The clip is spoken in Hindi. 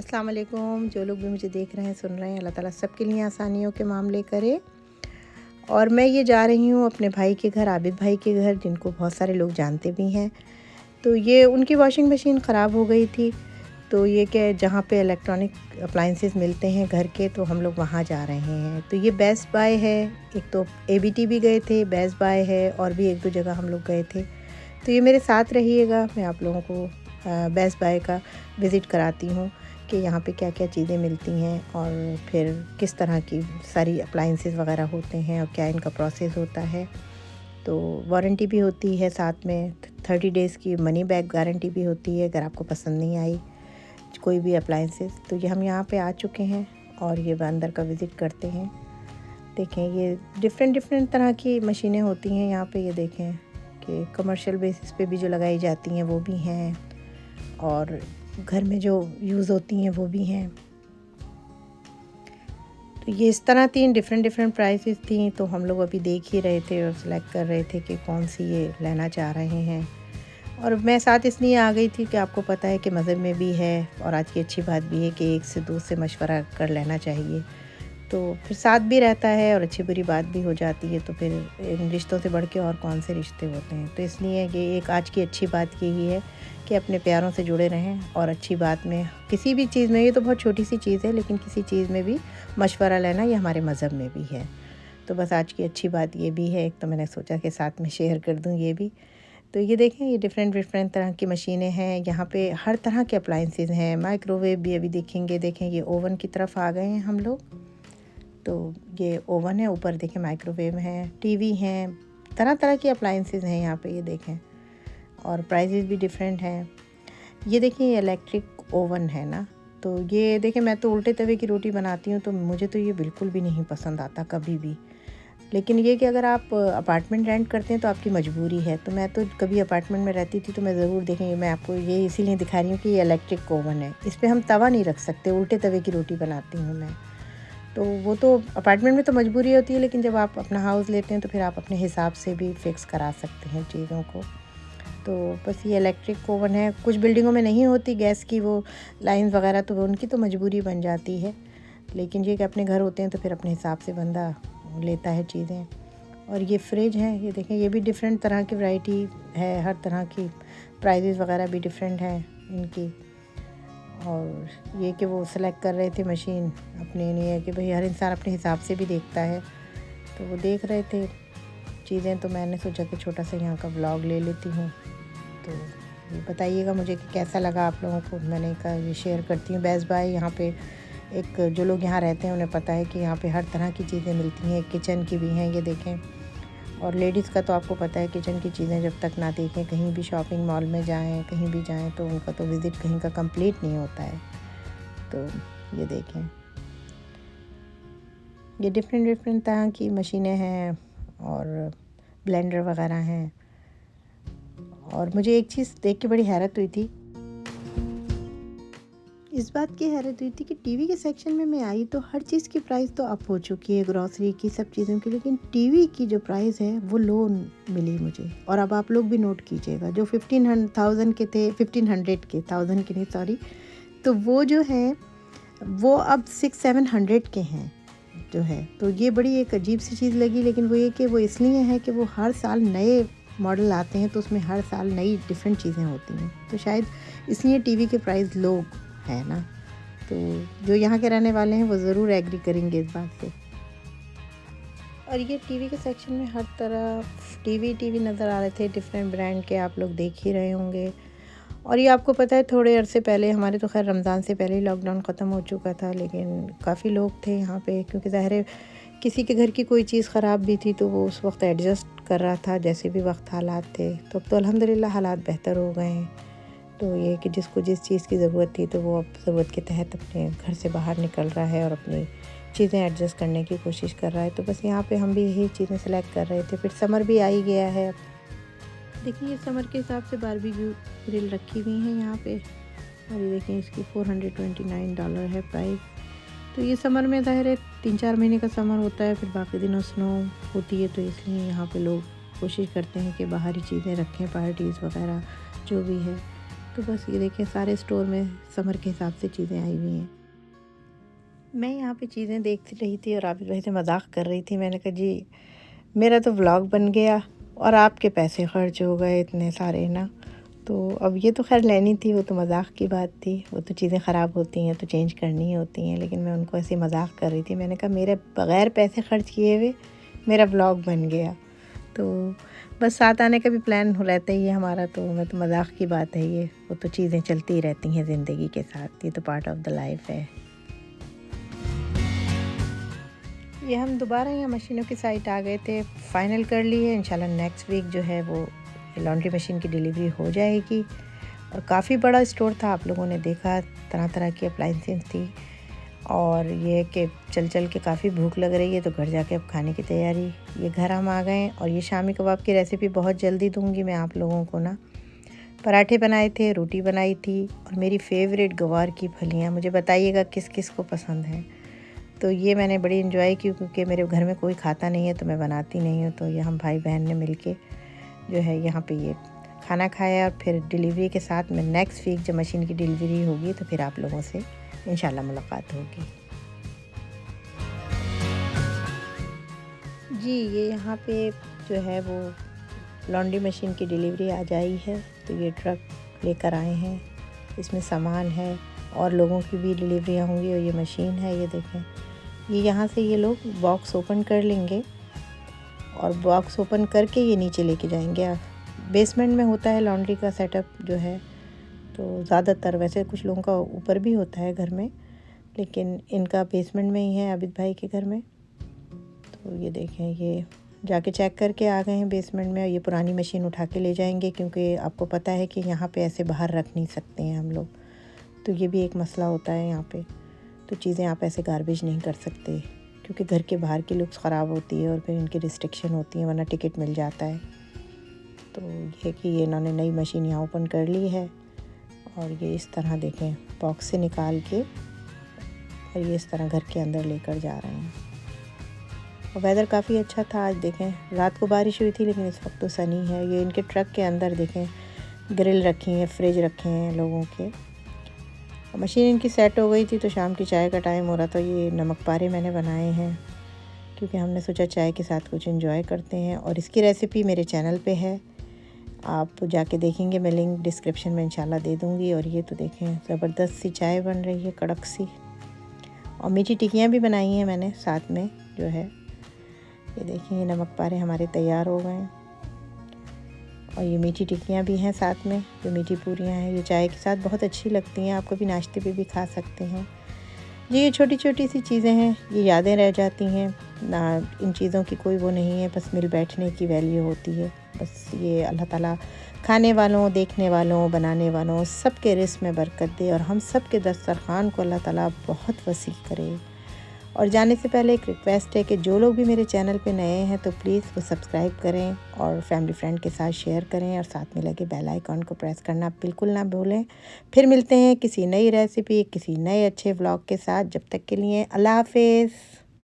अस्सलाम वालेकुम। जो लोग भी मुझे देख रहे हैं, सुन रहे हैं, अल्लाह ताला सबके लिए आसानियों के मामले करे। और मैं ये जा रही हूँ अपने भाई के घर, आबिद भाई के घर, जिनको बहुत सारे लोग जानते भी हैं। तो ये उनकी वॉशिंग मशीन ख़राब हो गई थी, तो ये कि जहाँ पे इलेक्ट्रॉनिक अप्लाइंसेस मिलते हैं घर के, तो हम लोग वहाँ जा रहे हैं। तो ये बेस्ट बाय है, एक तो एबीटी भी गए थे, बेस्ट बाय है, और भी एक दो जगह हम लोग गए थे। तो ये मेरे साथ रहिएगा, मैं आप लोगों को बेस्ट बाय का विज़िट कराती हूँ कि यहाँ पे क्या क्या चीज़ें मिलती हैं और फिर किस तरह की सारी अप्लाइंसेस वगैरह होते हैं और क्या इनका प्रोसेस होता है। तो वारंटी भी होती है साथ में, 30 डेज़ की मनी बैक गारंटी भी होती है अगर आपको पसंद नहीं आई कोई भी अप्लाइंसेस। तो ये हम यहाँ पे आ चुके हैं और ये अंदर का विज़िट करते हैं। देखें, ये डिफरेंट तरह की मशीनें होती हैं यहाँ पे। ये देखें कि कमर्शियल बेसिस पे भी जो लगाई जाती हैं वो भी हैं, और घर में जो यूज़ होती हैं वो भी हैं। तो ये इस तरह थी, डिफरेंट प्राइसेस थी। तो हम लोग अभी देख ही रहे थे और सिलेक्ट कर रहे थे कि कौन सी ये लेना चाह रहे हैं। और मैं साथ इसलिए आ गई थी कि आपको पता है कि मज़हब में भी है, और आज की अच्छी बात भी है कि एक से दूसरे से मशवरा कर लेना चाहिए, तो फिर साथ भी रहता है और अच्छी बुरी बात भी हो जाती है। तो फिर इन रिश्तों से बढ़ के और कौन से रिश्ते होते हैं। तो इसलिए ये एक आज की अच्छी बात यही है कि अपने प्यारों से जुड़े रहें, और अच्छी बात में किसी भी चीज़ में, ये तो बहुत छोटी सी चीज़ है, लेकिन किसी चीज़ में भी मशवरा लेना ये हमारे मज़हब में भी है। तो बस आज की अच्छी बात ये भी है, एक तो मैंने सोचा कि साथ में शेयर कर दूँ ये भी। तो ये देखें, ये डिफरेंट तरह की मशीनें हैं यहाँ पे, हर तरह के अप्लाइंसेस हैं। माइक्रोवेव भी अभी देखेंगे, देखें ये ओवन की तरफ आ गए हैं हम लोग। तो ये ओवन है, ऊपर देखें माइक्रोवेव है, टीवी हैं, तरह की अप्लाइंसेस हैं यहाँ पे, ये देखें। और प्राइसेस भी डिफरेंट हैं। ये देखें, ये इलेक्ट्रिक ओवन है ना। तो ये देखें, मैं तो उल्टे तवे की रोटी बनाती हूँ, तो मुझे तो ये बिल्कुल भी नहीं पसंद आता कभी भी। लेकिन ये कि अगर आप अपार्टमेंट रेंट करते हैं तो आपकी मजबूरी है। तो मैं तो कभी अपार्टमेंट में रहती थी तो मैं ज़रूर देखेंगे, मैं आपको ये इसीलिए दिखा रही हूँ कि ये इलेक्ट्रिक ओवन है। इस पर हम तवा नहीं रख सकते, उल्टे तवे की रोटी बनाती हूँ मैं। तो वो तो अपार्टमेंट में तो मजबूरी होती है, लेकिन जब आप अपना हाउस लेते हैं तो फिर आप अपने हिसाब से भी फ़िक्स करा सकते हैं चीज़ों को। तो बस ये इलेक्ट्रिक ओवन है। कुछ बिल्डिंगों में नहीं होती गैस की वो लाइन्स वगैरह, तो उनकी तो मजबूरी बन जाती है। लेकिन ये कि अपने घर होते हैं तो फिर अपने हिसाब से बंदा लेता है चीज़ें। और ये फ्रिज है, ये देखें, ये भी डिफरेंट तरह की वैरायटी है, हर तरह की प्राइजेज़ वगैरह भी डिफरेंट हैं इनकी। और ये कि वो सेलेक्ट कर रहे थे मशीन, अपने नहीं है कि भाई हर इंसान अपने हिसाब से भी देखता है। तो वो देख रहे थे चीज़ें, तो मैंने सोचा कि छोटा सा यहाँ का व्लॉग ले लेती हूँ। तो ये बताइएगा मुझे कि कैसा लगा आप लोगों को। मैंने कहा ये शेयर करती हूँ। बेस्ट बाय यहाँ पे, एक जो लोग यहाँ रहते हैं उन्हें पता है कि यहाँ पे हर तरह की चीज़ें मिलती हैं, किचन की भी हैं, ये देखें। और लेडीज़ का तो आपको पता है, किचन की चीज़ें जब तक ना देखें, कहीं भी शॉपिंग मॉल में जाएं, कहीं भी जाएं, तो उनका तो विज़िट कहीं का कंप्लीट नहीं होता है। तो ये देखें, ये डिफरेंट तरह की मशीनें हैं और ब्लेंडर वगैरह हैं। और मुझे एक चीज़ देख के बड़ी हैरत हुई थी, इस बात की हैरत हुई थी कि टीवी के सेक्शन में मैं आई तो हर चीज़ की प्राइस तो अप हो चुकी है, ग्रॉसरी की, सब चीज़ों की, लेकिन टीवी की जो प्राइस है वो लो मिली मुझे। और अब आप लोग भी नोट कीजिएगा, जो 15,000 के थे, 1500 के, 1000 के नहीं सॉरी, तो वो जो है वो अब 600-700 के हैं जो है। तो ये बड़ी एक अजीब सी चीज़ लगी। लेकिन वो ये कि वो इसलिए है कि वो हर साल नए मॉडल आते हैं, तो उसमें हर साल नई डिफरेंट चीज़ें होती हैं, तो शायद इसलिए टीवी के प्राइस लो है ना। तो जो यहाँ के रहने वाले हैं वो ज़रूर एग्री करेंगे इस बात से। और ये टीवी के सेक्शन में हर तरफ टीवी नज़र आ रहे थे, डिफरेंट ब्रांड के, आप लोग देख ही रहे होंगे। और ये आपको पता है, थोड़े अरसे पहले, हमारे तो खैर रमज़ान से पहले ही लॉकडाउन ख़त्म हो चुका था, लेकिन काफ़ी लोग थे यहाँ पे, क्योंकि ज़ाहिर है किसी के घर की कोई चीज़ ख़राब भी थी तो वो उस वक्त एडजस्ट कर रहा था जैसे भी वक्त हालात थे। तो अब तो अल्हम्दुलिल्लाह हालात बेहतर हो गए हैं। तो ये कि जिसको जिस चीज़ की ज़रूरत थी तो वो अब ज़रूरत के तहत अपने घर से बाहर निकल रहा है और अपनी चीज़ें एडजस्ट करने की कोशिश कर रहा है। तो बस यहाँ पे हम भी यही चीज़ें सेलेक्ट कर रहे थे। फिर समर भी आ ही गया है। देखिए, ये समर के हिसाब से बारबेक्यू ग्रिल रखी हुई है यहाँ पे, और ये देखें, इसकी $429 है प्राइस। तो ये समर में ज़ाहिर है 3-4 महीने का समर होता है, फिर बाकी दिनों स्नो होती है, तो इसलिए यहाँ पे लोग कोशिश करते हैं कि बाहरी चीज़ें रखें, पार्टीज़ वगैरह जो भी है। तो बस ये देखें सारे स्टोर में समर के हिसाब से चीज़ें आई हुई हैं। मैं यहाँ पे चीज़ें देखती रही थी और आबिद भाई से मजाक कर रही थी। मैंने कहा जी मेरा तो व्लॉग बन गया और आपके पैसे खर्च हो गए इतने सारे ना। तो अब ये तो खैर लेनी थी, वो तो मजाक की बात थी, वो तो चीज़ें ख़राब होती हैं तो चेंज करनी ही होती हैं। लेकिन मैं उनको ऐसे मजाक कर रही थी। मैंने कहा मेरे बग़ैर पैसे खर्च किए हुए मेरा व्लॉग बन गया। तो बस साथ आने का भी प्लान हो रहता ही है हमारा। तो मैं तो मजाक की बात है ये, वो तो चीज़ें चलती ही रहती हैं ज़िंदगी के साथ, ये तो पार्ट ऑफ द लाइफ है। ये हम दोबारा यहाँ मशीनों की साइट आ गए थे, फ़ाइनल कर ली है। इंशाल्लाह नेक्स्ट वीक जो है वो लॉन्ड्री मशीन की डिलीवरी हो जाएगी। और काफ़ी बड़ा स्टोर था, आप लोगों ने देखा, तरह तरह की अप्लाइंसेस थी। और ये कि चल चल के काफ़ी भूख लग रही है तो घर जाके अब खाने की तैयारी। ये घर हम आ गए और ये शामी कबाब की रेसिपी बहुत जल्दी दूंगी मैं आप लोगों को ना। पराठे बनाए थे, रोटी बनाई थी और मेरी फेवरेट गवार की फलियाँ। मुझे बताइएगा किस किस को पसंद है। तो ये मैंने बड़ी इन्जॉय की क्योंकि मेरे घर में कोई खाता नहीं है तो मैं बनाती नहीं हूँ। तो ये हम भाई बहन ने मिलके जो है यहाँ पे ये खाना खाया। और फिर डिलीवरी के साथ में नेक्स्ट वीक जब मशीन की डिलीवरी होगी तो फिर आप लोगों से इंशाल्लाह मुलाकात होगी। जी ये यहाँ पे जो है वो लॉन्ड्री मशीन की डिलीवरी आ जाई है। तो ये ट्रक लेकर आए हैं, इसमें सामान है और लोगों की भी डिलीवरियाँ होंगी। और ये मशीन है, ये देखें, ये यहाँ से ये लोग बॉक्स ओपन कर लेंगे और बॉक्स ओपन करके ये नीचे लेके जाएंगे। बेसमेंट में होता है लॉन्ड्री का सेटअप जो है। तो ज़्यादातर, वैसे कुछ लोगों का ऊपर भी होता है घर में, लेकिन इनका बेसमेंट में ही है आबिद भाई के घर में। तो ये देखें, ये जाके चेक करके आ गए हैं बेसमेंट में। ये पुरानी मशीन उठा के ले जाएंगे क्योंकि आपको पता है कि यहाँ पे ऐसे बाहर रख नहीं सकते हैं हम लोग। तो ये भी एक मसला होता है यहाँ पे। तो चीज़ें आप ऐसे गार्बेज नहीं कर सकते क्योंकि घर के बाहर की लुक्स ख़राब होती है और फिर इनकी रिस्ट्रिक्शन होती है, वरना टिकट मिल जाता है। तो ये कि ये इन्होंने नई मशीन यहाँ ओपन कर ली है और ये इस तरह देखें बॉक्स से निकाल के और ये इस तरह घर के अंदर लेकर जा रहे हैं। और वेदर काफ़ी अच्छा था आज। देखें रात को बारिश हुई थी लेकिन इस वक्त तो सनी है। ये इनके ट्रक के अंदर देखें ग्रिल रखी है, फ्रिज रखे हैं लोगों के। और मशीन इनकी सेट हो गई थी तो शाम की चाय का टाइम हो रहा था। ये नमक पारे मैंने बनाए हैं क्योंकि हमने सोचा चाय के साथ कुछ एंजॉय करते हैं। और इसकी रेसिपी मेरे चैनल पे है, आप जाके देखेंगे, मैं लिंक डिस्क्रिप्शन में इंशाल्लाह दे दूँगी। और ये तो देखें ज़बरदस्त सी चाय बन रही है, कड़क सी। और मीठी टिक्कियाँ भी बनाई हैं मैंने साथ में जो है। ये देखिए ये नमक पारे हमारे तैयार हो गए हैं और ये मीठी टिक्कियाँ भी हैं साथ में, जो मीठी पूरियाँ हैं। ये चाय के साथ बहुत अच्छी लगती हैं, आप कभी नाश्ते पे भी खा सकते हैं। ये छोटी छोटी सी चीज़ें हैं, ये यादें रह जाती हैं ना। इन चीज़ों की कोई वो नहीं है, बस मिल बैठने की वैल्यू होती है। बस ये अल्लाह ताला खाने वालों, देखने वालों, बनाने वालों सब के रिज़्क़ में बरकत दे और हम सब के दस्तरख़्वान को अल्लाह ताला बहुत वसी करे। और जाने से पहले एक रिक्वेस्ट है कि जो लोग भी मेरे चैनल पे नए हैं तो प्लीज़ वो सब्सक्राइब करें और फैमिली फ्रेंड के साथ शेयर करें और साथ में लगे बेल आइकॉन को प्रेस करना बिल्कुल ना भूलें। फिर मिलते हैं किसी नई रेसिपी, किसी नए अच्छे व्लॉग के साथ। जब तक के लिए अल्लाह हाफ़िज़।